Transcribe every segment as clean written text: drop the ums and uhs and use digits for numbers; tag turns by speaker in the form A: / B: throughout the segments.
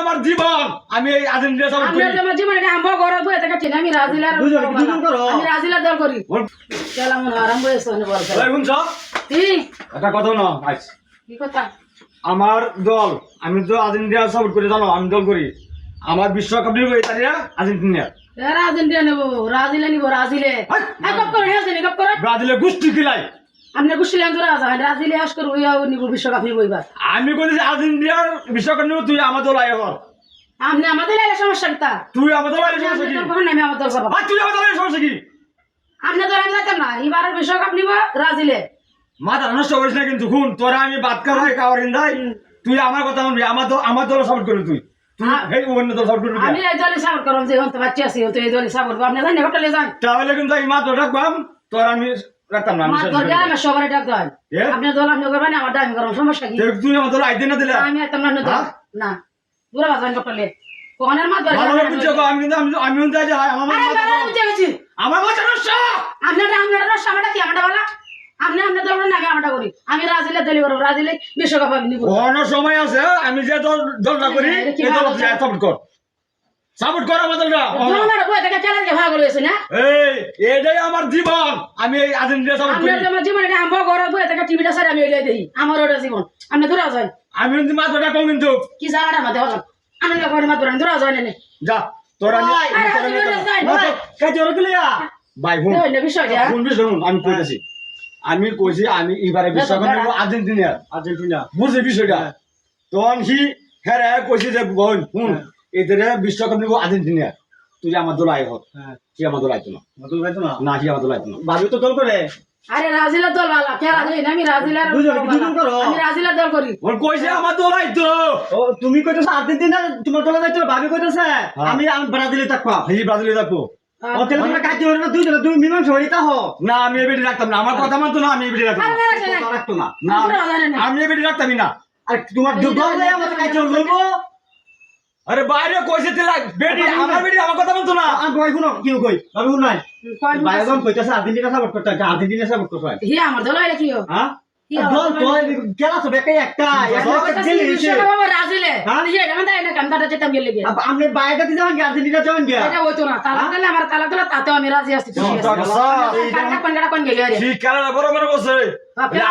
A: আমার জীবন আমি এই আর্জেন্টিনা সাপোর্ট করি।
B: আমার জীবন এটা আমবো ঘরে বসে থেকে চিনি আমি রাজিলার আমি রাজিলার দল করি। কেলাম আরাম বয়স হনে বল
A: ওই শুনছ
B: কি
A: একটা কথা না আজ
B: কি কথা
A: আমার দল আমি তো আর্জেন্টিনা সাপোর্ট করি জানো আমি দল করি আমার বিশ্বকাপ নিব ইতালিয়া আর্জেন্টিনা
B: এরা আর্জেন্টিনা নেব রাজিলে নিব রাজিলে এই কপ করে হেসে নি কপ করে
A: ব্রাজিলে গুষ্টি খিলাই
B: আপনি গুছিলেন তো রাজা রাজিলে হাস করব ইয়া নিব বিশ্বকাপ নিব এবার
A: আমি কইছি আর্জেন্টিনার বিশ্বকাপ নিব তুই আমার দল আয় কর
B: আপনি আমাদের লাগে সমস্যা কি
A: তুই আমার দল আয় সমস্যা কি
B: তখন আমি আমার দল করব
A: আর তুই আমার দল আয় সমস্যা কি
B: আপনি দল আমি যাইতাম না এবারের বিশ্বকাপ নিব রাজিলে
A: মাথা নষ্ট করিস না কিন্তু খুন তোরা আমি বাদ খাওয়াই খাওয়ারিন দাই তুই আমার কথা শুনবি আমার দল সাপোর্ট করবি তুই এই অন্য দল সাপোর্ট করবি
B: আমি এই দলে সাপোর্ট করব যে হতে বাচ্চা আছে তো এই দলে সাপোর্ট করব আপনি জানেন হোটেলে যান
A: তাহলে কিন্তু এই মাত্র রাখবাম তোর আমি রাখতাম না
B: মা দল গেলে আমার সবারই ডাক দেন আপনি দল আপনি করবেন আমার ডাক করব সমস্যা কি
A: তুই আমার দল আইতে না দিলে
B: আমি একদম না না দূরে বাজান হোটেলে কোনের মা দল
A: ভালো করে বুঝছো আমি কিন্তু আমি কিন্তু আজ আমার আমার মাথা নষ্ট
B: আপনার সামনেটা কি আমারটা বলা আপনি দল না আমারটা করি আমি রাজিলে দলি করব রাজিলে বিশ্বকাপ আমি নিব
A: কোন সময় আছে আমি যে দলটা করি এই দল সাপোর্ট কর আমার দলটা
B: তোমার বই থেকে চ্যালেঞ্জ ভাগ হইছে না
A: এই এটাই আমার জীবন আমি এই আর্জেন্টিনা সাপোর্ট করি
B: আমার জীবন এটা আমবো ঘরে বই থেকে টিভিটা সারা আমি এটাই দেই আমার ওটা জীবন আপনি দূরে যান
A: আমি কিন্তু মাত্রটা কম কিন্তু
B: কি জায়গাটা মধ্যে হল আমি করে মাত্র দূরে যান না
A: যা তোর আমি কাজ করে গলিয়া ভাই হুন হুন বিশ হুন আমি কইতাছি আমি কইছি আমি এবারে বিশ্বকাপ নিব আর্জেন্টিনা বুঝে বিষয়টা তখন হ্যাঁ কইছি যে বোন হুন এদের বিশ্বকাপ নিব আর্জেন্টিনা তুই আমার দল আয় হোক কি আমার দল আইতো না না কি আমার দল আইতো না ভাবি তো দল করে
B: আরে রাজিলার দল ভালো কে রাজি আমি রাজিলার আমি রাজিলার দল করি
A: ওর কইছে আমার দল আইতো
C: ও তুমি কইতেছ আর্জেন্টিনা তোমার দল যাইতো ভাবি কইতেছে আমি ব্রাজিলে থাকবো
A: এই ব্রাজিলে থাকবো
C: ও তেল তোমরা কাজ করে না দুই মীমাংসা হইতা হো
A: না আমি এবেডি রাখতাম না আমার কথা মানতো না আমি এবেডি রাখতাম
C: রাখতো না
A: না আমি এবেডি রাখতামই না
C: আর তোমার দল যায় আমাদের কাজ লইবো
A: আরে বাইরে কইছে তেলা বেডি আমার বেডি আমার কথা মানতো না
C: আমি কই শুনো কি কই ভাবি শুন নাই বাইজন কইতাছে আর্জেন্টিনা সাপোর্ট করতে আর্জেন্টিনা সাপোর্ট করতে
B: হি আমার দল আইলে কি হো
C: হ্যাঁ দল তো গেলা তো বেকাই একটা
B: রাজিলে ইয়ে আমি তাই না কামটা যেতাম গেলে গিয়ে
C: আপনি বাইরে দিতে যাবেন আর্জেন্টিনা যাবেন গিয়া
B: এটা হইতো না তালাক দিলে আমার তালাক দিলে তাতেও আমি রাজি আছি কোন গেলে আরে
A: কি কারণে বড় বড় বসে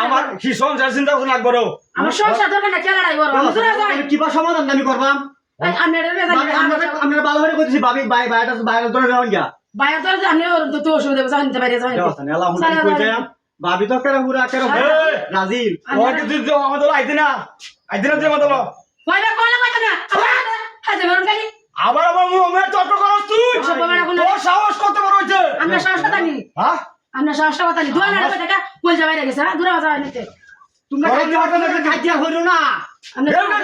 A: আমার কি সংসার চিন্তা করতে লাগবে রো
B: আমার সংসার দরকার না খেলাড়াই বড় হুজুরা যায়
C: কিবা সমাধান আমি করবাম আমরা ভালো করে কইতেছি ভাবি বাইরে ধরে যাবেন গিয়া
B: বাইরে ধরে জানি তো অসুবিধা জানতে পারে জানি
C: ভাবি তো করে পুরা করে রাজিল
A: ওকে তুই তো আমাদের আইতে না যে আমাদের
B: কইবা কোলা কইতা না হাতে বরণ খালি
A: আবার আমার মুখে তর্ক করছ তুই তোর সাহস কত বড় হইছে
B: আমরা সাহস কথা নি
A: হ্যাঁ
B: আমরা সাহস কথা নি দুয়া না দেখা কই যাবে রে গেছে দূরে যাওয়া নিতে
C: তোমরা কাটিয়া হইলো না
B: আমরা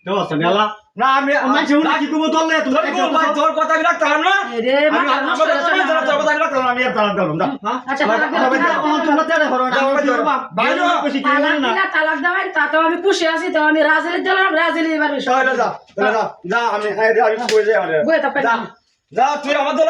C: দোস্ত নেলা
A: না আমি
C: মাঝে উনি কি কইবো দলে
A: তোর কথা আমি রাখতাম না
B: রে
A: আমি তোর কথা আমি রাখতাম আমি আর তালাক দিলাম না
B: আচ্ছা
C: তোমরা তেরে হরো
A: বাইরে
C: কইছি কি না
B: তালাক দাও তাতেও আমি খুশি আছি তো আমি রাজিলে দিলাম রাজিলে এবার
A: যা আমি কই যাই
B: বই তা
A: যা তুই আমার দল